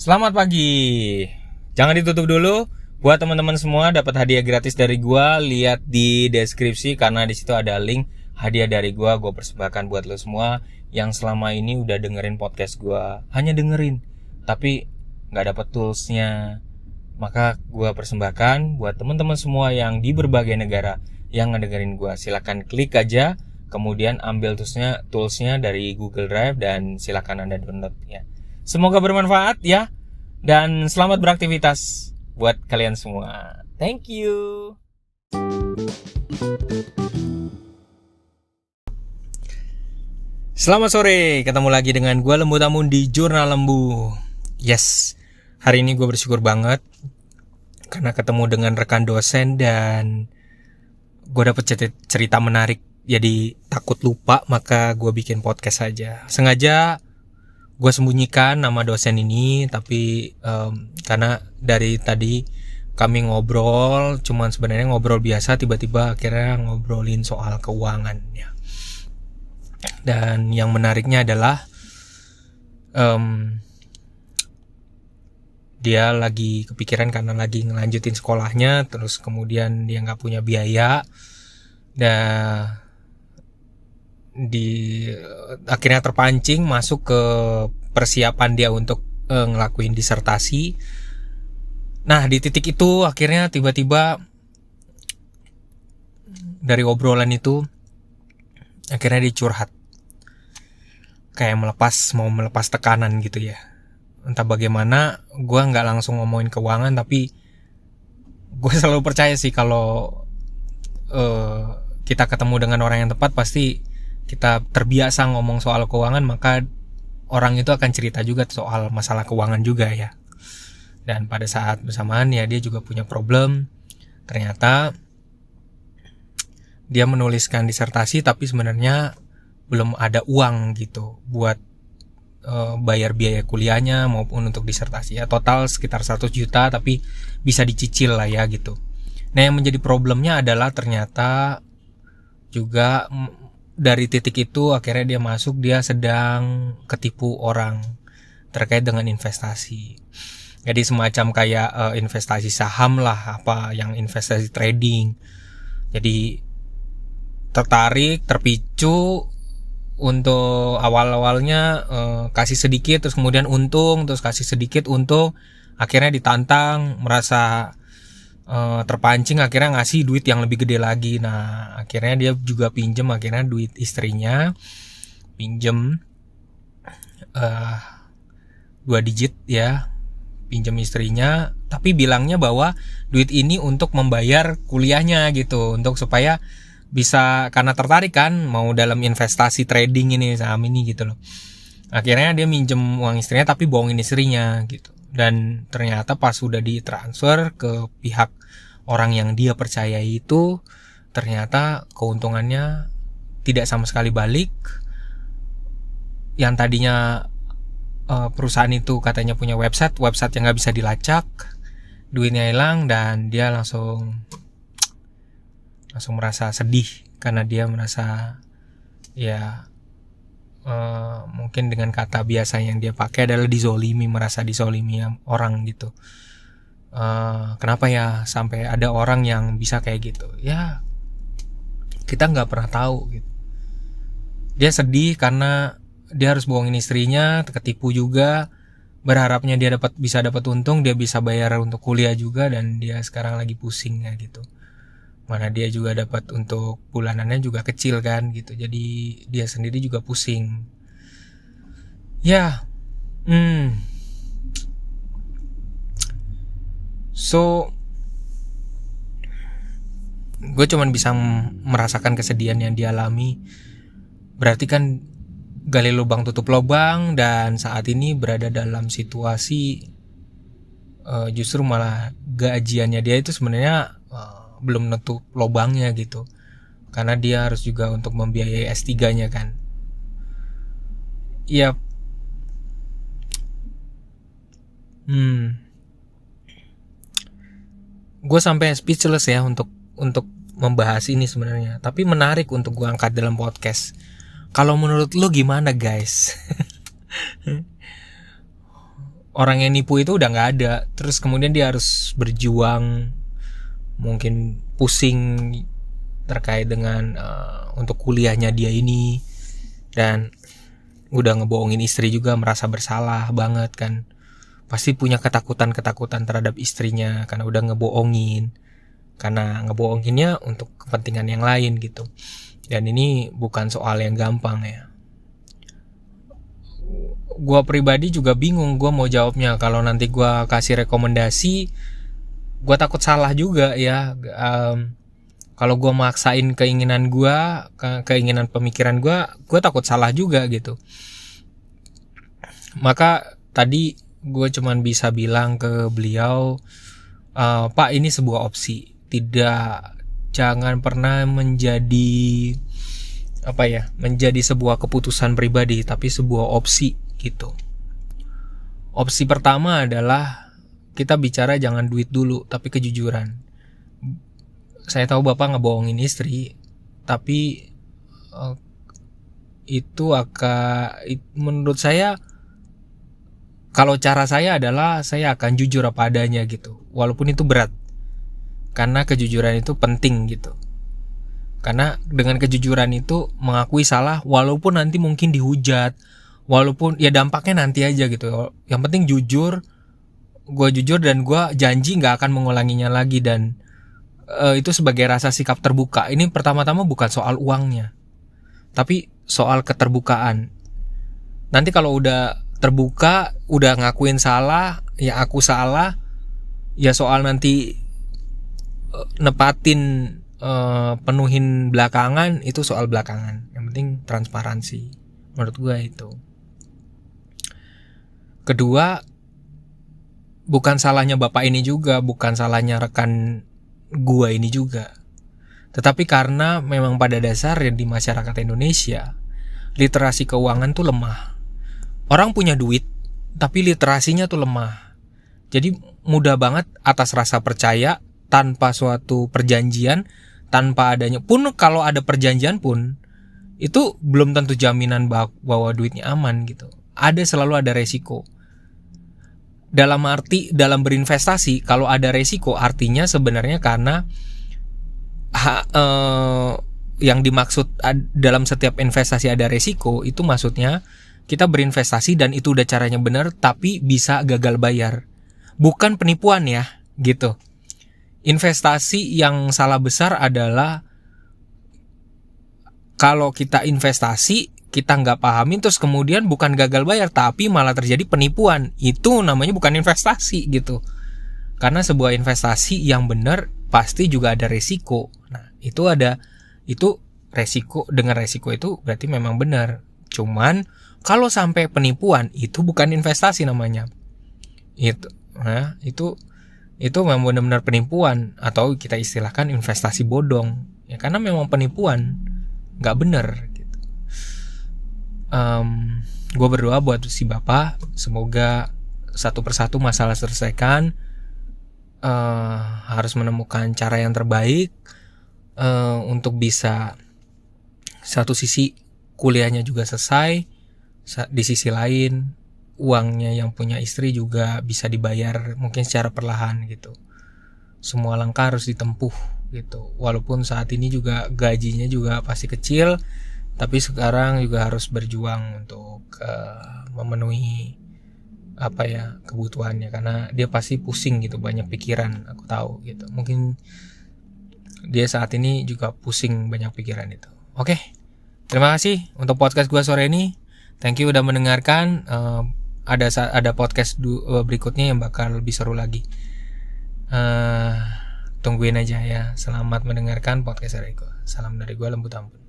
Selamat pagi. Jangan ditutup dulu. Buat teman-teman semua dapat hadiah gratis dari gua, lihat di deskripsi karena di situ ada link hadiah dari gua persembahkan buat lo semua yang selama ini udah dengerin podcast gua. Hanya dengerin, tapi nggak dapat toolsnya. Maka gua persembahkan buat teman-teman semua yang di berbagai negara yang ngedengerin gua. Silakan klik aja, kemudian ambil toolsnya dari Google Drive dan silakan Anda download ya. Semoga bermanfaat ya. Dan selamat beraktivitas buat kalian semua. Thank you. Selamat sore, ketemu lagi dengan gue Lembu Tamun di Jurnal Lembu. Yes, hari ini gue bersyukur banget karena ketemu dengan rekan dosen dan gue dapet cerita menarik. Jadi takut lupa, maka gue bikin podcast saja. Sengaja gue sembunyikan nama dosen ini, tapi karena dari tadi kami ngobrol, cuman sebenarnya ngobrol biasa, tiba-tiba akhirnya ngobrolin soal keuangan ya. Dan yang menariknya adalah dia lagi kepikiran karena lagi ngelanjutin sekolahnya, terus kemudian dia nggak punya biaya, dan akhirnya terpancing masuk ke persiapan dia untuk ngelakuin disertasi. Nah, di titik itu akhirnya tiba-tiba dari obrolan itu akhirnya dia curhat, kayak mau melepas tekanan gitu ya. Entah bagaimana, gue nggak langsung ngomongin keuangan, tapi gue selalu percaya sih kalau kita ketemu dengan orang yang tepat, pasti kita terbiasa ngomong soal keuangan, maka orang itu akan cerita juga soal masalah keuangan juga ya. Dan pada saat bersamaan ya dia juga punya problem. Ternyata dia menuliskan disertasi tapi sebenarnya belum ada uang gitu buat bayar biaya kuliahnya maupun untuk disertasi ya. Total sekitar 100 juta tapi bisa dicicil lah ya gitu. Nah, yang menjadi problemnya adalah ternyata juga dari titik itu akhirnya dia sedang ketipu orang terkait dengan investasi. Jadi semacam kayak investasi saham lah, apa yang investasi trading. Jadi terpicu untuk awal-awalnya kasih sedikit, terus kemudian untung, terus kasih sedikit untung, akhirnya ditantang, merasa terpancing, akhirnya ngasih duit yang lebih gede lagi. Nah, akhirnya dia juga pinjem, akhirnya duit istrinya pinjem 2 digit ya, pinjem istrinya, tapi bilangnya bahwa duit ini untuk membayar kuliahnya gitu, untuk supaya bisa, karena tertarik kan mau dalam investasi trading ini, saham ini gitu loh. Akhirnya dia minjem uang istrinya tapi bohongin istrinya gitu. Dan ternyata pas sudah ditransfer ke pihak orang yang dia percaya itu, ternyata keuntungannya tidak sama sekali balik. Yang tadinya perusahaan itu katanya punya website yang nggak bisa dilacak, duitnya hilang, dan dia langsung merasa sedih karena dia merasa ya mungkin dengan kata biasa yang dia pakai adalah merasa dizolimi orang gitu. Kenapa ya sampai ada orang yang bisa kayak gitu ya, kita nggak pernah tahu gitu. Dia sedih karena dia harus bohongin istrinya, ketipu juga, berharapnya dia bisa dapat untung, dia bisa bayar untuk kuliah juga, dan dia sekarang lagi pusing ya gitu. Mana dia juga dapat untuk bulanannya juga kecil kan gitu, jadi dia sendiri juga pusing ya. So gue cuman bisa merasakan kesedihan yang dia alami. Berarti kan gali lubang tutup lubang, dan saat ini berada dalam situasi justru malah gajiannya dia itu sebenarnya belum nutup lubangnya gitu, karena dia harus juga untuk membiayai S3-nya kan. Ya, gue sampai speechless ya untuk membahas ini sebenarnya, tapi menarik untuk gue angkat dalam podcast. Kalau menurut lo gimana guys? orang yang nipu itu udah nggak ada, terus kemudian dia harus berjuang, mungkin pusing terkait dengan untuk kuliahnya dia ini, dan udah ngebohongin istri juga, merasa bersalah banget kan, pasti punya ketakutan terhadap istrinya karena udah ngebohongin, karena ngebohonginnya untuk kepentingan yang lain gitu. Dan ini bukan soal yang gampang ya. Gua pribadi juga bingung gua mau jawabnya. Kalau nanti gua kasih rekomendasi, gua takut salah juga ya. Kalau gue maksain keinginan gue, keinginan pemikiran gue takut salah juga gitu. Maka tadi gue cuman bisa bilang ke beliau, Pak, ini sebuah opsi, jangan pernah menjadi menjadi sebuah keputusan pribadi, tapi sebuah opsi gitu. Opsi pertama adalah kita bicara jangan duit dulu, tapi kejujuran. Saya tahu Bapak ngebohongin istri, tapi itu menurut saya, kalau cara saya adalah saya akan jujur apa adanya gitu, walaupun itu berat, karena kejujuran itu penting gitu. Karena dengan kejujuran itu mengakui salah, walaupun nanti mungkin dihujat, walaupun ya dampaknya nanti aja gitu. Yang penting jujur, gue jujur dan gue janji nggak akan mengulanginya lagi. Dan itu sebagai rasa sikap terbuka. Ini pertama-tama bukan soal uangnya, tapi soal keterbukaan. Nanti kalau udah terbuka, udah ngakuin salah, ya aku salah, ya soal nanti nepatin, penuhin belakangan, itu soal belakangan. Yang penting transparansi, menurut gue itu. Kedua, bukan salahnya bapak ini juga, bukan salahnya rekan gua ini juga, tetapi karena memang pada dasarnya di masyarakat Indonesia literasi keuangan tuh lemah. Orang punya duit tapi literasinya tuh lemah. Jadi mudah banget atas rasa percaya, tanpa suatu perjanjian, tanpa adanya pun, kalau ada perjanjian pun itu belum tentu jaminan bahwa duitnya aman gitu. Selalu ada resiko. Dalam berinvestasi, kalau ada resiko artinya sebenarnya karena yang dimaksud dalam setiap investasi ada resiko, itu maksudnya kita berinvestasi dan itu udah caranya benar tapi bisa gagal bayar. Bukan penipuan ya gitu. Investasi yang salah besar adalah kalau kita investasi, kita nggak pahamin, terus kemudian bukan gagal bayar tapi malah terjadi penipuan. Itu namanya bukan investasi gitu. Karena sebuah investasi yang benar pasti juga ada resiko. Nah, itu resiko. Dengan resiko itu berarti memang benar. Cuman kalau sampai penipuan, itu bukan investasi namanya. Itu memang benar-benar penipuan, atau kita istilahkan investasi bodong. Ya karena memang penipuan, nggak benar. Gue berdoa buat si bapak, semoga satu persatu masalah selesaikan, harus menemukan cara yang terbaik untuk bisa satu sisi kuliahnya juga selesai, di sisi lain uangnya yang punya istri juga bisa dibayar mungkin secara perlahan gitu. Semua langkah harus ditempuh gitu, walaupun saat ini juga gajinya juga pasti kecil, tapi sekarang juga harus berjuang untuk memenuhi kebutuhannya, karena dia pasti pusing gitu, banyak pikiran, aku tahu gitu. Mungkin dia saat ini juga pusing, banyak pikiran itu. Oke, terima kasih untuk podcast gue sore ini. Thank you udah mendengarkan. Ada podcast berikutnya yang bakal lebih seru lagi. Tungguin aja ya. Selamat mendengarkan podcast dari gue. Salam dari gue, Lembut Ampun.